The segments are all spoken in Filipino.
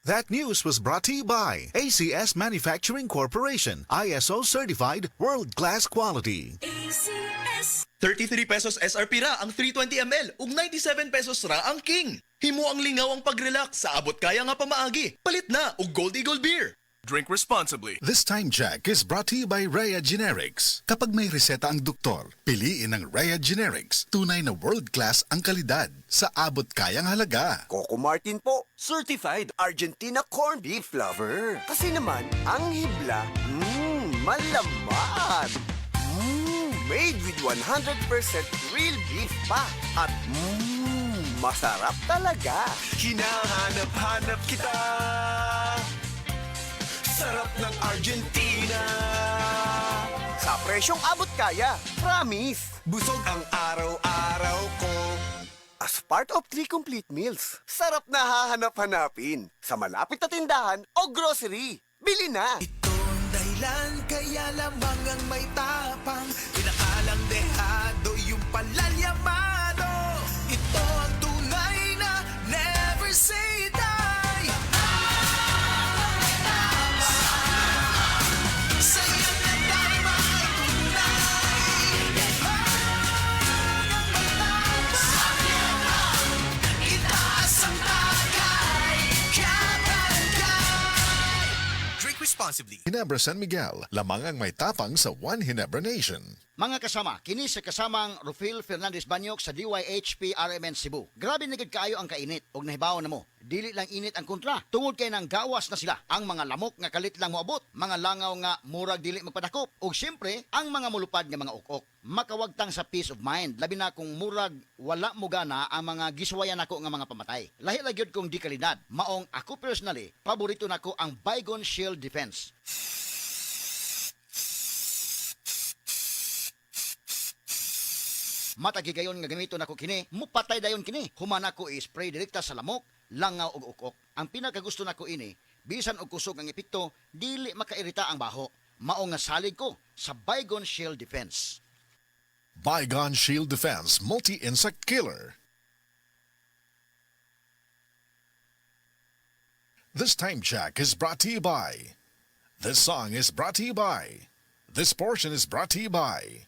That news was brought to you by ACS Manufacturing Corporation, ISO certified world-class quality. ACS. 33 pesos SRP ra ang 320 ml ug 97 pesos ra ang King. Himo ang lingaw ang pag-relax sa abot kaya nga pamaagi. Palit na og Gold Eagle Beer. Drink responsibly. This time check is brought to you by Rhea Generics. Kapag may reseta ang doktor, piliin ang Rhea Generics. Tunay na world-class ang kalidad sa abot kayang halaga. Coco Martin po, certified Argentina corned beef lover. Kasi naman, ang hibla, malaman. Made with 100% real beef pa. At masarap talaga. Hinahanap-hanap kita. Sarap ng Argentina. Sa presyong abot kaya, promise. Busog ang araw-araw ko. As part of 3 complete meals, sarap na hahanap-hanapin sa malapit na tindahan o grocery. Bili na! Itong dahilan kaya lamang ang may tapang. Pinakalang dehado yung palalyamado. Ito ang tunay na never say die. Sa'yo na tayo maitunay. Itaas ang tagay. Kabarangay. Drink responsibly. Ginebra San Miguel, lamang ang may tapang sa One Ginebra Nation. Mga kasama, kini sa kasamang Rufil Fernandez Banyok sa DYHP RMN Cebu. Grabe nagid kaayo ang kainit og nahibaw na mo. Dili lang init ang kontra. Tungod kay nang gawas na sila. Ang mga lamok nga kalit lang moabot, mga langaw nga murag dili magpadakop, ug syempre ang mga mulupad nga mga ukok. Makawagtang sa peace of mind, labi na kung murag wala mo gana ang mga giswayan nako nga mga pamatay. Lahi ra gyud kong di kalidad. Maong ako personally, paborito nako ang Baygon Shield Defense. Matagigayon nga gamito nako kini, mupatay dayon kini. Humana ko i-spray direkta sa lamok, langaw ug ukok. Ang pinakagusto nako ini, bisan og kusog ang epekto, dili makairita ang baho. Mao nga salig ko sa Baygon Shield Defense. Baygon Shield Defense Multi-Insect Killer. This time check is brought to you by. This song is brought to you by. This portion is brought to you by.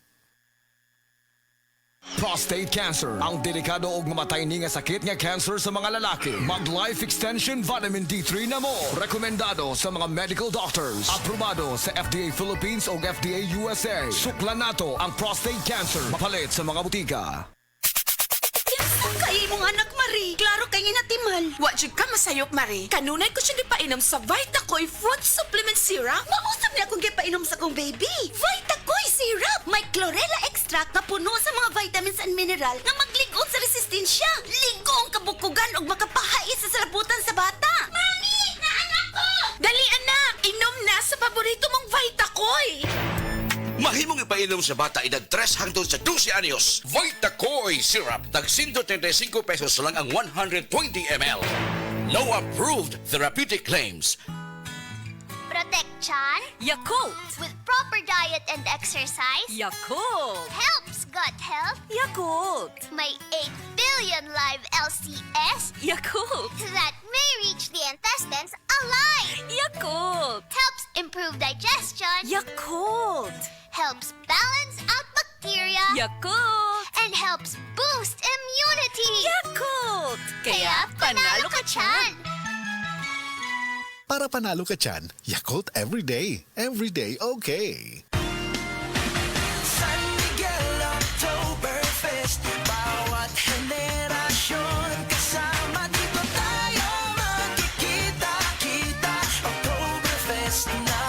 Prostate cancer, ang delikado ug mamatay ni nga sakit nga cancer sa mga lalaki. Mag Life Extension Vitamin D3 na mo. Rekomendado sa mga medical doctors. Aprobado sa FDA Philippines ug FDA USA. Suklan nato ang prostate cancer. Mapalit sa mga butika. Kay mong anak, Marie. Klaro kay natiman. Wa jud ka masayop, Marie. Kanunay ko siya gipainom sa Vitacoy Fruit Supplement Syrup. Mausap niya akong gipainom sa kong baby. Vitacoy Syrup! May chlorella extract na puno sa mga vitamins and mineral na magligon sa resistensya. Ligo ang kabukugan o makapahais sa salabutan sa bata. Mami! Naanak ko! Dali, anak! Inom na sa paborito mong Vitacoy! Mahimong ipainom sa bata edad 3 hangtod sa 12 anyos. Vitacoy Syrup. Tag 135 pesos lang ang 120 ml. No approved therapeutic claims. Protection Yakult! with proper diet and exercise Yakult! helps gut health. Yakult! May 8 billion live LCS Yakult! that may reach the intestines alive. Yakult! Helps improve digestion. Yakult! Helps balance out bacteria. Yakult! And helps boost immunity. Yakult! Kaya panalo ka tiyan! Para panalo ka tiyan, Yakult everyday. Everyday okay. San Miguel Oktoberfest. Bawat henerasyon kasama dito tayo magkikita-kita. Oktoberfest na.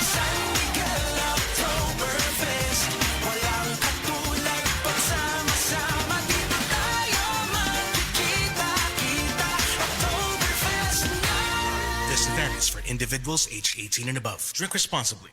San Miguel Oktoberfest. Walang katulad pagsama-sama dito tayo magkikita-kita. Oktoberfest na. This event is for individuals aged 18 and above. Drink responsibly.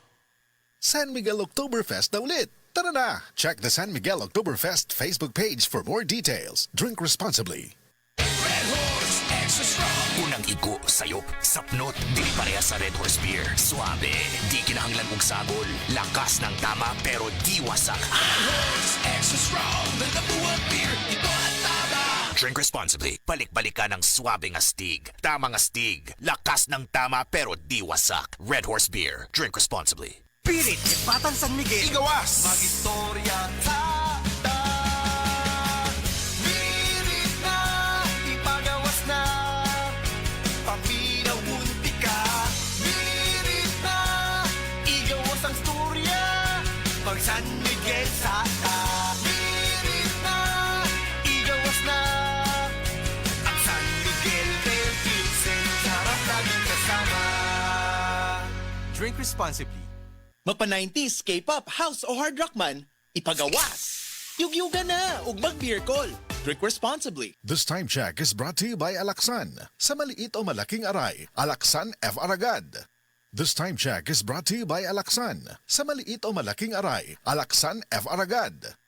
San Miguel Oktoberfest na ulit. Tara na! Check the San Miguel Oktoberfest Facebook page for more details. Drink responsibly. Red Horse Extra Strong. Unang igo, sayop, sapnot, di pareha sa Red Horse Beer. Suabe, di kinahanglan og sagol. Lakas ng tama pero di wasak. Red Horse Extra Strong. The #1 beer. Ito ang tama. Drink responsibly. Balik-balikan ng swabing astig. Tamang astig. Lakas ng tama pero di wasak. Red Horse Beer. Drink responsibly. Pirit, Batang San Miguel. Igawas. Mag-istorya ta. Pirit na, ipagawas na. Paminaw muntika. Pirit na, igawas ang storya. Mag San Miguel sa ta. Pirit na, igawas na. Ang San Miguel del Pilsen. Sarap laging kasama. Drink responsibly. Mapa-90s, K-pop, house o hard rock man, ipagawas! Yugyuga na ug mag-beer call. Drink responsibly. This time check is brought to you by Alaksan. Sa maliit o malaking aray, Alaksan F. Aragad. This time check is brought to you by Alaksan. Sa maliit o malaking aray, Alaksan F. Aragad.